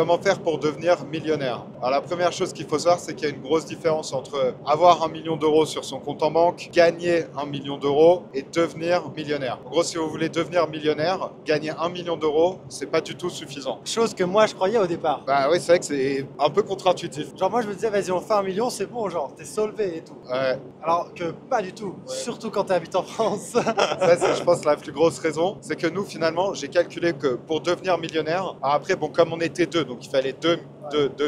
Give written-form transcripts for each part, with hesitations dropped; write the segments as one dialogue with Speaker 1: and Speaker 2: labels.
Speaker 1: Comment faire pour devenir millionnaire? Alors la première chose qu'il faut savoir, c'est qu'il y a une grosse différence entre avoir 1 million d'euros sur son compte en banque, gagner 1 million d'euros et devenir millionnaire. En gros, si vous voulez devenir millionnaire, gagner 1 million d'euros, c'est pas du tout suffisant.
Speaker 2: Chose que moi je croyais au départ.
Speaker 1: Bah oui, c'est vrai que c'est un peu contre-intuitif.
Speaker 2: Genre moi je me disais vas-y on fait 1 million, c'est bon, genre t'es solvé et tout.
Speaker 1: Ouais,
Speaker 2: Alors que pas du tout, surtout quand t'habites en France.
Speaker 1: ça c'est je pense la plus grosse raison, c'est que nous finalement, j'ai calculé que pour devenir millionnaire, alors après bon comme on était deux, donc il fallait deux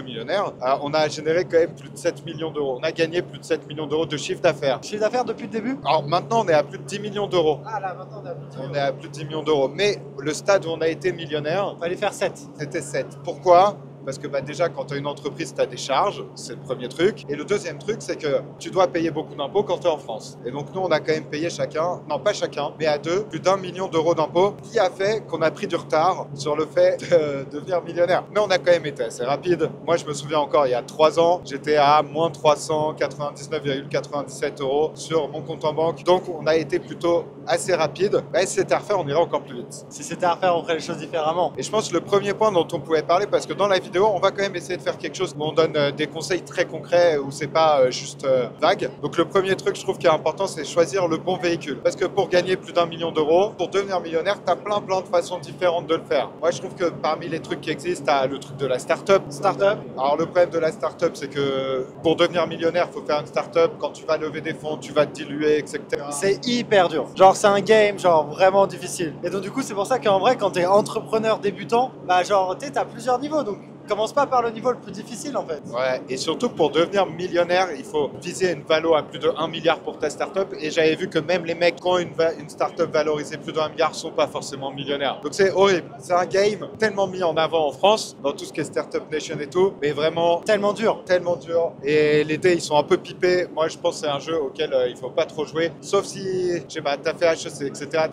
Speaker 1: millionnaires, on a généré quand même plus de 7 millions d'euros. On a gagné plus de 7 millions d'euros de chiffre d'affaires.
Speaker 2: Chiffre d'affaires depuis le début?
Speaker 1: Alors maintenant, on est à plus de 10 millions d'euros.
Speaker 2: Ah là maintenant on a plus de 10
Speaker 1: On
Speaker 2: millions.
Speaker 1: est à plus de 10 millions d'euros. Mais le stade où on a été millionnaire,
Speaker 2: Fallait faire 7.
Speaker 1: c'était 7. Pourquoi? Parce que déjà, quand tu as une entreprise, tu as des charges, c'est le premier truc. Et le deuxième truc, c'est que tu dois payer beaucoup d'impôts quand tu es en France. Et donc, nous, on a quand même payé chacun, non pas chacun, mais à deux, plus d'1 million d'euros d'impôts, qui a fait qu'on a pris du retard sur le fait de devenir millionnaire. Mais on a quand même été assez rapide. Moi, je me souviens encore, il y a 3 ans, j'étais à moins 399,97 euros sur mon compte en banque. Donc, on a été plutôt assez rapide. Mais si c'était à refaire, on irait encore plus vite.
Speaker 2: Si c'était à refaire, on ferait les choses différemment.
Speaker 1: Et je pense que le premier point dont on pouvait parler, parce que dans la vidéo, on va quand même essayer de faire quelque chose où on donne des conseils très concrets, où c'est pas juste vague. Donc le premier truc, je trouve qui est important, c'est choisir le bon véhicule. Parce que pour gagner plus d'1 million d'euros, pour devenir millionnaire, tu as plein de façons différentes de le faire. Moi, je trouve que parmi les trucs qui existent, tu as le truc de la start-up.
Speaker 2: Start-up.
Speaker 1: Alors le problème de la start-up, c'est que pour devenir millionnaire, il faut faire une start-up. Quand tu vas lever des fonds, tu vas te diluer, etc.
Speaker 2: C'est hyper dur. Genre c'est un game genre vraiment difficile. Et donc du coup c'est pour ça qu'en vrai quand t'es entrepreneur débutant, bah genre t'as plusieurs niveaux. Donc commence pas par le niveau le plus difficile en fait.
Speaker 1: Ouais, et surtout pour devenir millionnaire, il faut viser une valo à plus de 1 milliard pour ta startup. Et j'avais vu que même les mecs qui ont une startup valorisée plus d'1 milliard sont pas forcément millionnaires. Donc c'est horrible. C'est un game tellement mis en avant en France, dans tout ce qui est Startup Nation et tout, mais vraiment
Speaker 2: Tellement dur.
Speaker 1: tellement dur. Et les dés, ils sont un peu pipés. Moi, je pense que c'est un jeu auquel il faut pas trop jouer. Sauf si, je sais pas, t'as fait HEC, etc.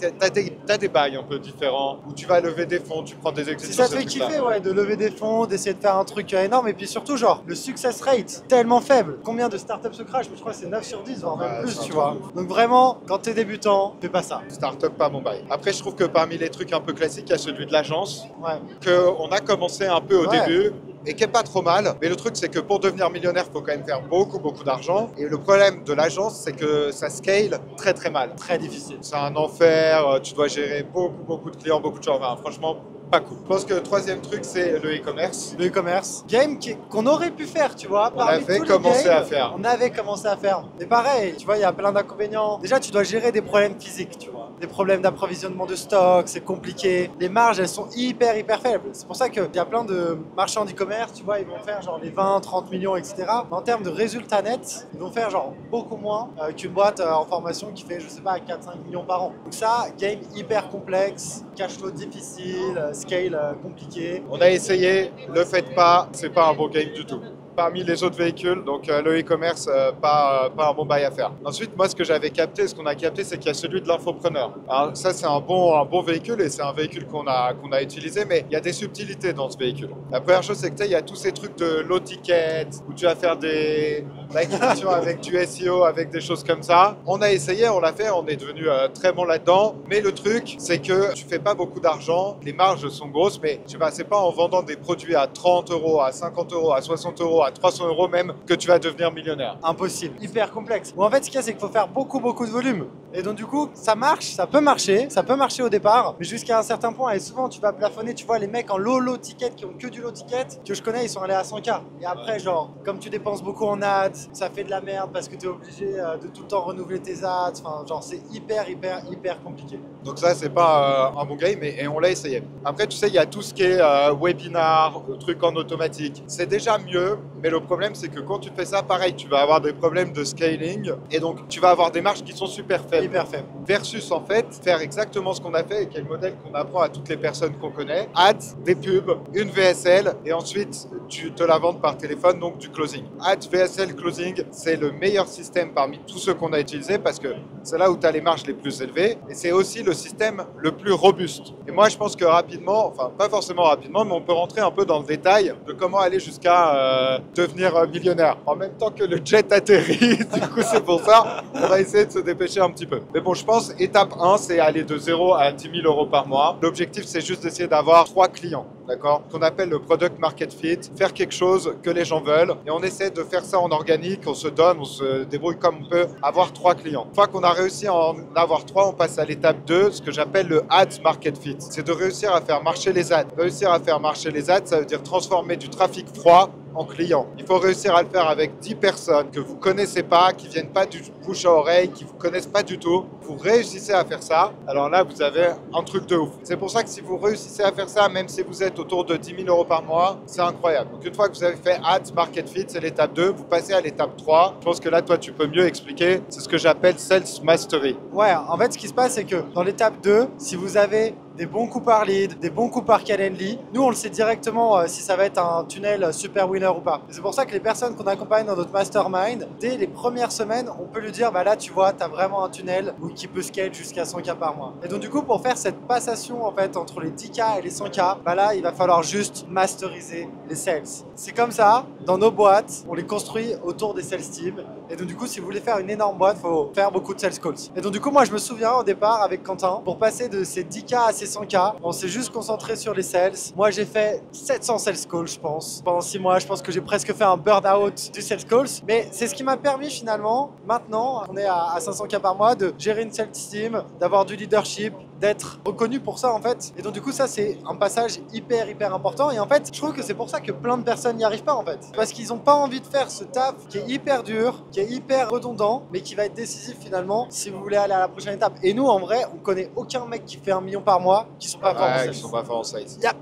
Speaker 1: T'as des bails un peu différents où tu vas lever des fonds, tu prends des
Speaker 2: Si
Speaker 1: exercices.
Speaker 2: ça te fait kiffer ouais, de lever des fonds, d'essayer de faire un truc énorme et puis surtout genre le success rate tellement faible. Combien de startups se crashent? Je crois que c'est 9 sur 10 voire même
Speaker 1: Ouais,
Speaker 2: plus
Speaker 1: c'est un
Speaker 2: tu
Speaker 1: truc
Speaker 2: vois.
Speaker 1: de ouf.
Speaker 2: Donc vraiment quand t'es débutant, fais pas ça.
Speaker 1: Startup, pas mon bail. Après, je trouve que parmi les trucs un peu classiques, il y a celui de l'agence,
Speaker 2: Ouais.
Speaker 1: qu'on a commencé un peu au
Speaker 2: Ouais.
Speaker 1: début et qui est pas trop mal. Mais le truc, c'est que pour devenir millionnaire, il faut quand même faire beaucoup d'argent. Et le problème de l'agence, c'est que ça scale très mal.
Speaker 2: Très difficile.
Speaker 1: C'est un enfer, tu dois gérer beaucoup de clients, beaucoup de gens. Enfin, franchement, pas cool. Je pense que le troisième truc, c'est le e-commerce.
Speaker 2: Le e-commerce. Game qu'on aurait pu faire, tu vois.
Speaker 1: On
Speaker 2: parmi
Speaker 1: avait
Speaker 2: tous les
Speaker 1: commencé
Speaker 2: games,
Speaker 1: à faire.
Speaker 2: On avait commencé à faire. Mais pareil, tu vois, il y a plein d'inconvénients. Déjà, tu dois gérer des problèmes physiques, tu vois. Des problèmes d'approvisionnement de stock, c'est compliqué. Les marges, elles sont hyper faibles. C'est pour ça qu'il y a plein de marchands d'e-commerce, tu vois, ils vont faire genre les 20, 30 millions, etc. Mais en termes de résultats nets, ils vont faire genre beaucoup moins qu'une boîte en formation qui fait, je sais pas, 4-5 millions par an. Donc ça, game hyper complexe, cash flow difficile, scale compliqué.
Speaker 1: On a essayé, le faites pas, c'est pas un bon game du tout. Parmi les autres véhicules, donc le e-commerce, pas un bon bail à faire. Ensuite, moi, ce que j'avais capté, ce qu'on a capté, c'est qu'il y a celui de l'infopreneur. Alors ça, c'est un bon véhicule et c'est un véhicule qu'on a utilisé, mais il y a des subtilités dans ce véhicule. La première chose, c'est que il y a tous ces trucs de low ticket, où tu vas faire des acquisitions avec du SEO, avec des choses comme ça. On a essayé, on l'a fait, on est devenu très bon là-dedans. Mais le truc, c'est que tu fais pas beaucoup d'argent, les marges sont grosses, mais je sais pas, c'est pas en vendant des produits à 30 euros, à 50 euros, à 60 euros, à 300 euros même que tu vas devenir millionnaire.
Speaker 2: Impossible, hyper complexe. Bon, en fait, ce qu'il y a, c'est qu'il faut faire beaucoup de volume. Et donc, du coup, ça marche, ça peut marcher au départ, mais jusqu'à un certain point. Et souvent, tu vas plafonner, tu vois, les mecs en low ticket qui ont que du low ticket, que je connais, ils sont allés à 100K. Et après, genre, comme tu dépenses beaucoup en ads, ça fait de la merde parce que tu es obligé de tout le temps renouveler tes ads. Enfin, genre, c'est hyper compliqué.
Speaker 1: Donc ça, c'est pas un bon game et on l'a essayé. Après, tu sais, il y a tout ce qui est webinar, trucs en automatique. C'est déjà mieux, mais le problème, c'est que quand tu fais ça, pareil, tu vas avoir des problèmes de scaling et donc tu vas avoir des marges qui sont super faibles.
Speaker 2: Hyper faible.
Speaker 1: Versus, en fait, faire exactement ce qu'on a fait et qui est le modèle qu'on apprend à toutes les personnes qu'on connaît. Ads, des pubs, une VSL et ensuite, tu te la vends par téléphone, donc du closing. Ads, VSL, closing, c'est le meilleur système parmi tous ceux qu'on a utilisés parce que c'est là où tu as les marges les plus élevées et c'est aussi le système le plus robuste. Et moi, je pense que rapidement, enfin pas forcément rapidement, mais on peut rentrer un peu dans le détail de comment aller jusqu'à devenir millionnaire. En même temps que le jet atterrit, du coup c'est pour ça, on va essayer de se dépêcher un petit peu. Mais bon, je pense étape 1, c'est aller de 0 à 10 000 euros par mois. L'objectif, c'est juste d'essayer d'avoir 3 clients. d'accord? Qu'on appelle le product market fit, faire quelque chose que les gens veulent. Et on essaie de faire ça en organique, on se donne, on se débrouille comme on peut, avoir 3 clients. Une fois qu'on a réussi à en avoir 3, on passe à l'étape 2, ce que j'appelle le ads market fit. C'est de réussir à faire marcher les ads. Réussir à faire marcher les ads, ça veut dire transformer du trafic froid en client. Il faut réussir à le faire avec 10 personnes que vous connaissez pas, qui viennent pas du bouche à oreille, qui vous connaissent pas du tout. Vous réussissez à faire ça, alors là vous avez un truc de ouf. C'est pour ça que si vous réussissez à faire ça, même si vous êtes autour de 10 000 euros par mois, c'est incroyable. Donc une fois que vous avez fait Ads Market Fit, c'est l'étape 2, vous passez à l'étape 3. Je pense que là toi tu peux mieux expliquer, c'est ce que j'appelle Sales Mastery.
Speaker 2: Ouais, en fait, ce qui se passe, c'est que dans l'étape 2, si vous avez des bons coups par lead, des bons coups par Calendly, nous, on le sait directement si ça va être un tunnel super winner ou pas. C'est pour ça que les personnes qu'on accompagne dans notre mastermind, dès les premières semaines, on peut lui dire, bah là, tu vois, tu as vraiment un tunnel qui peut scale jusqu'à 100K par mois. Et donc, du coup, pour faire cette passation, en fait, entre les 10K et les 100K, bah là, il va falloir juste masteriser les sales. C'est comme ça, dans nos boîtes, on les construit autour des sales teams. Et donc, du coup, si vous voulez faire une énorme boîte, il faut faire beaucoup de sales calls. Et donc, du coup, moi, je me souviens au départ avec Quentin, pour passer de ces 10K à ces 100K, on s'est juste concentré sur les sales. Moi, j'ai fait 700 sales calls, je pense. Pendant 6 mois, je pense que j'ai presque fait un burn-out du sales calls. Mais c'est ce qui m'a permis finalement, maintenant, on est à 500K par mois, de gérer une sales team, d'avoir du leadership, d'être reconnu pour ça en fait. Et donc du coup ça c'est un passage hyper important, et en fait je trouve que c'est pour ça que plein de personnes n'y arrivent pas en fait, parce qu'ils n'ont pas envie de faire ce taf qui est hyper dur, qui est hyper redondant, mais qui va être décisif finalement si vous voulez aller à la prochaine étape. Et nous en vrai on connaît aucun mec qui fait 1 million par mois qui sont pas forts en sales.
Speaker 1: Qui sont pas forts en sales.
Speaker 2: Il y a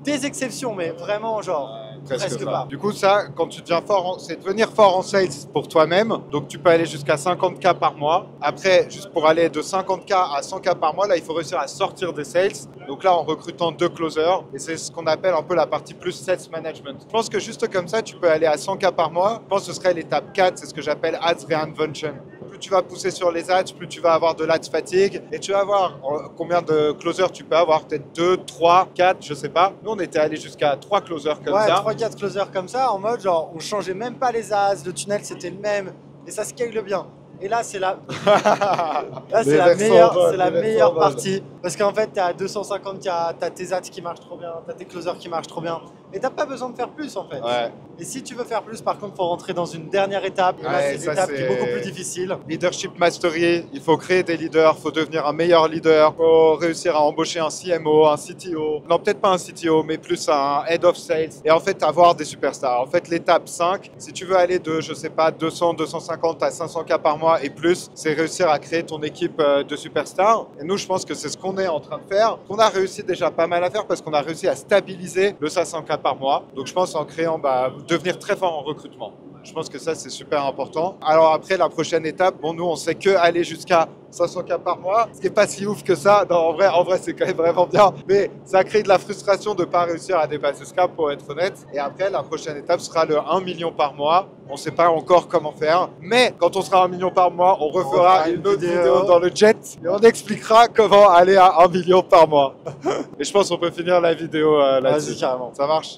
Speaker 2: des exceptions mais vraiment genre presque pas.
Speaker 1: Du coup, ça, quand tu deviens fort, c'est devenir fort en sales pour toi-même. Donc, tu peux aller jusqu'à 50K par mois. Après, juste pour aller de 50K à 100K par mois, là, il faut réussir à sortir des sales. Donc là, en recrutant 2 closers. Et c'est ce qu'on appelle un peu la partie plus sales management. Je pense que juste comme ça, tu peux aller à 100K par mois. Je pense que ce serait l'étape 4. C'est ce que j'appelle ads reinvention. Plus tu vas pousser sur les ads, plus tu vas avoir de l'ads fatigue. Et tu vas voir combien de closers tu peux avoir. Peut-être 2, 3, 4, je sais pas. Nous, on était allé jusqu'à 3 closers comme ça.
Speaker 2: 3-4 closers comme ça, en mode genre on changeait même pas les as, le tunnel c'était le même et ça scale bien. Et là c'est la meilleure partie, parce qu'en fait t'es à 250K, t'as tes ads qui marchent trop bien, t'as tes closers qui marchent trop bien, et t'as pas besoin de faire plus en fait.
Speaker 1: Ouais.
Speaker 2: Et si tu veux faire plus, par contre faut rentrer dans une dernière étape, et là c'est l'étape qui est beaucoup plus difficile.
Speaker 1: Leadership mastery, il faut créer des leaders, il faut devenir un meilleur leader, il faut réussir à embaucher un CMO, un CTO, non peut-être pas un CTO mais plus un head of sales, et en fait avoir des superstars. En fait l'étape 5, si tu veux aller de je sais pas 200, 250 à 500K par mois et plus, c'est réussir à créer ton équipe de superstars. Et nous je pense que c'est ce qu'on est en train de faire, qu'on a réussi déjà pas mal à faire, parce qu'on a réussi à stabiliser le 500K par mois. Donc je pense en créant, devenir très fort en recrutement. Je pense que ça c'est super important. Alors après la prochaine étape, bon nous on sait que aller jusqu'à 500K par mois, ce qui est pas si ouf que ça. Non, en vrai c'est quand même vraiment bien, mais ça crée de la frustration de pas réussir à dépasser ce cap, pour être honnête. Et après la prochaine étape sera le 1 million par mois. On sait pas encore comment faire, mais quand on sera à 1 million par mois, on refera une autre vidéo dans le jet et on expliquera comment aller à 1 million par mois. Et je pense qu'on peut finir la vidéo là-dessus.
Speaker 2: Vas-y, carrément.
Speaker 1: Ça marche.